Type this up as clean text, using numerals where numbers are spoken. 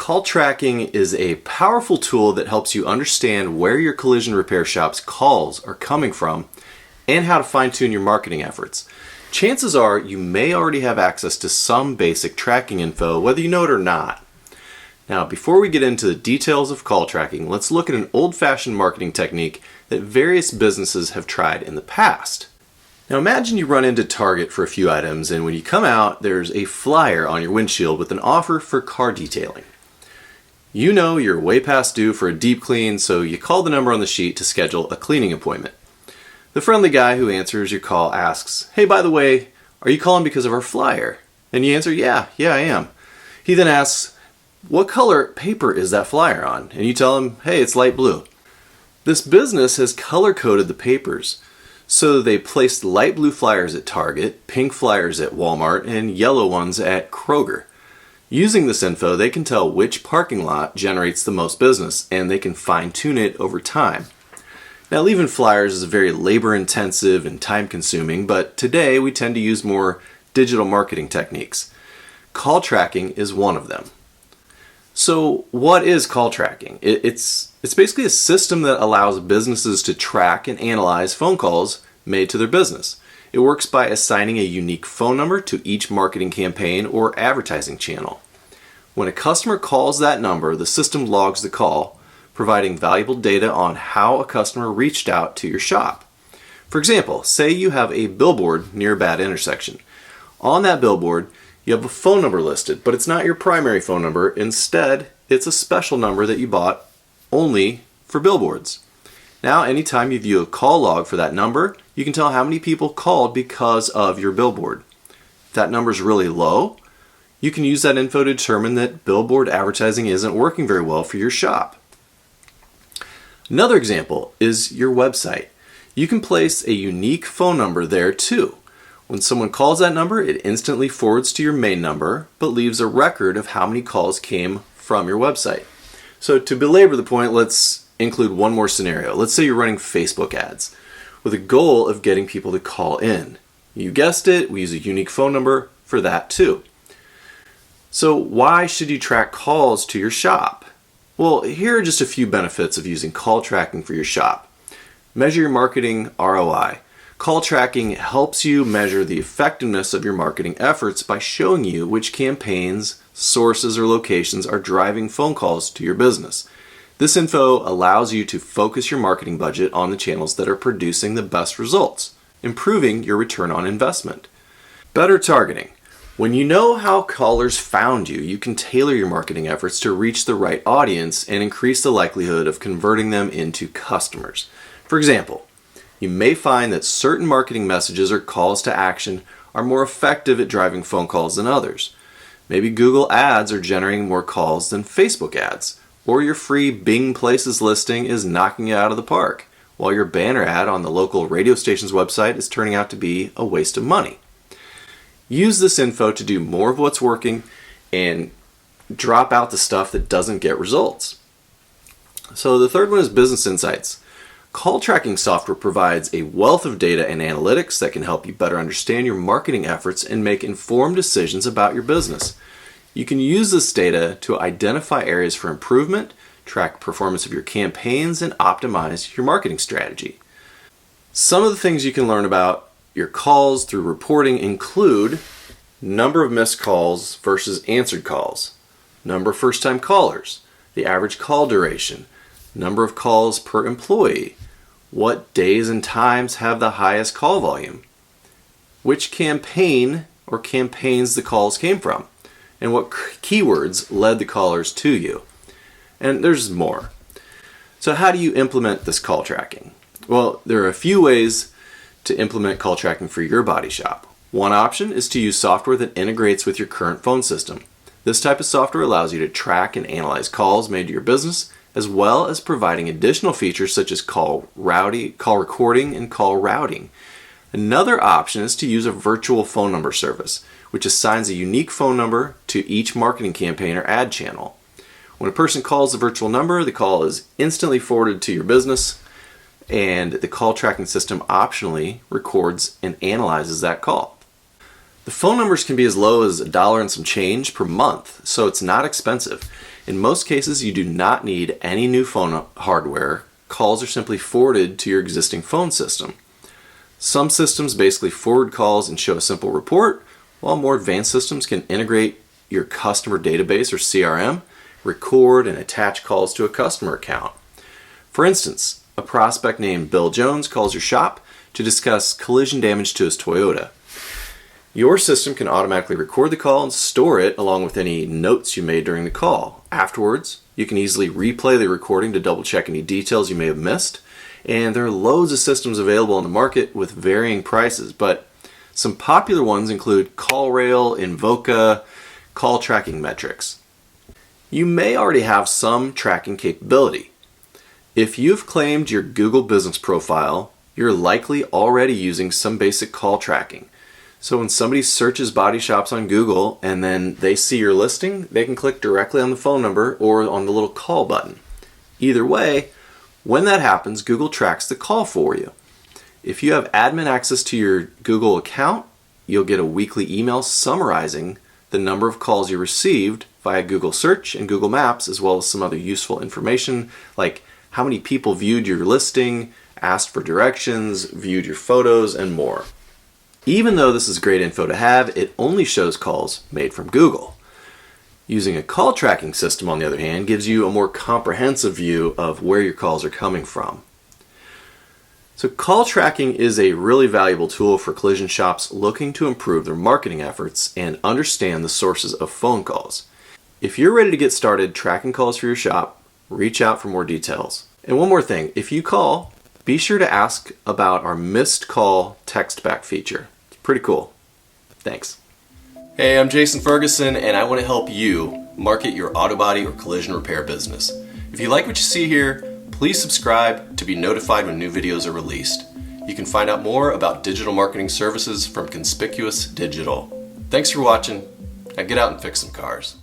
Call tracking is a powerful tool that helps you understand where your collision repair shop's calls are coming from and how to fine-tune your marketing efforts. Chances are you may already have access to some basic tracking info, whether you know it or not. Now, before we get into the details of call tracking, let's look at an old-fashioned marketing technique that various businesses have tried in the past. Now imagine you run into Target for a few items, and when you come out, there's a flyer on your windshield with an offer for car detailing. You know you're way past due for a deep clean, so you call the number on the sheet to schedule a cleaning appointment. The friendly guy who answers your call asks, "Hey, by the way, are you calling because of our flyer?" And you answer, yeah, I am. He then asks, "What color paper is that flyer on?" And you tell him, "Hey, it's light blue." This business has color-coded the papers. So they placed light blue flyers at Target, pink flyers at Walmart, and yellow ones at Kroger. Using this info, they can tell which parking lot generates the most business, and they can fine-tune it over time. Now, leaving flyers is very labor-intensive and time-consuming, but today we tend to use more digital marketing techniques. Call tracking is one of them. So what is call tracking? It's basically a system that allows businesses to track and analyze phone calls made to their business. It works by assigning a unique phone number to each marketing campaign or advertising channel. When a customer calls that number, the system logs the call, providing valuable data on how a customer reached out to your shop. For example, say you have a billboard near a bad intersection. On that billboard, you have a phone number listed, but it's not your primary phone number. Instead, it's a special number that you bought only for billboards. Now, anytime you view a call log for that number, you can tell how many people called because of your billboard. If that number is really low, you can use that info to determine that billboard advertising isn't working very well for your shop. Another example is your website. You can place a unique phone number there too. When someone calls that number, it instantly forwards to your main number, but leaves a record of how many calls came from your website. So to belabor the point, let's include one more scenario. Let's say you're running Facebook ads with a goal of getting people to call in. You guessed it, we use a unique phone number for that too. So why should you track calls to your shop? Well, here are just a few benefits of using call tracking for your shop. Measure your marketing ROI. Call tracking helps you measure the effectiveness of your marketing efforts by showing you which campaigns, sources, or locations are driving phone calls to your business. This info allows you to focus your marketing budget on the channels that are producing the best results, improving your return on investment. Better targeting. When you know how callers found you, you can tailor your marketing efforts to reach the right audience and increase the likelihood of converting them into customers. For example, you may find that certain marketing messages or calls to action are more effective at driving phone calls than others. Maybe Google ads are generating more calls than Facebook ads, or your free Bing Places listing is knocking you out of the park, while your banner ad on the local radio station's website is turning out to be a waste of money. Use this info to do more of what's working and drop out the stuff that doesn't get results. So the third one is business insights. Call tracking software provides a wealth of data and analytics that can help you better understand your marketing efforts and make informed decisions about your business. You can use this data to identify areas for improvement, track performance of your campaigns, and optimize your marketing strategy. Some of the things you can learn about your calls through reporting include number of missed calls versus answered calls, number of first-time callers, the average call duration, number of calls per employee, what days and times have the highest call volume, which campaign or campaigns the calls came from, and what keywords led the callers to you. And there's more. So how do you implement this call tracking? Well, there are a few ways to implement call tracking for your body shop. One option is to use software that integrates with your current phone system. This type of software allows you to track and analyze calls made to your business, as well as providing additional features such as call recording, and call routing. Another option is to use a virtual phone number service, which assigns a unique phone number to each marketing campaign or ad channel. When a person calls the virtual number, the call is instantly forwarded to your business, and the call tracking system optionally records and analyzes that call. The phone numbers can be as low as $1 and some change per month, so it's not expensive. In most cases, you do not need any new phone hardware. Calls are simply forwarded to your existing phone system. Some systems basically forward calls and show a simple report, while more advanced systems can integrate your customer database or CRM, record and attach calls to a customer account. For instance, a prospect named Bill Jones calls your shop to discuss collision damage to his Toyota. Your system can automatically record the call and store it along with any notes you made during the call. Afterwards, you can easily replay the recording to double check any details you may have missed. And there are loads of systems available on the market with varying prices, but some popular ones include CallRail, Invoca, call tracking metrics. You may already have some tracking capability. If you've claimed your Google business profile, you're likely already using some basic call tracking. So when somebody searches body shops on Google and then they see your listing, they can click directly on the phone number or on the little call button. Either way, when that happens, Google tracks the call for you. If you have admin access to your Google account, you'll get a weekly email summarizing the number of calls you received via Google Search and Google Maps, as well as some other useful information like how many people viewed your listing, asked for directions, viewed your photos, and more. Even though this is great info to have, it only shows calls made from Google. Using a call tracking system, on the other hand, gives you a more comprehensive view of where your calls are coming from. So call tracking is a really valuable tool for collision shops looking to improve their marketing efforts and understand the sources of phone calls. If you're ready to get started tracking calls for your shop, reach out for more details. And one more thing, if you call, be sure to ask about our missed call text back feature. It's pretty cool. Thanks. Hey, I'm Jason Ferguson, and I want to help you market your auto body or collision repair business. If you like what you see here, please subscribe to be notified when new videos are released. You can find out more about digital marketing services from Conspicuous Digital. Thanks for watching. Now get out and fix some cars.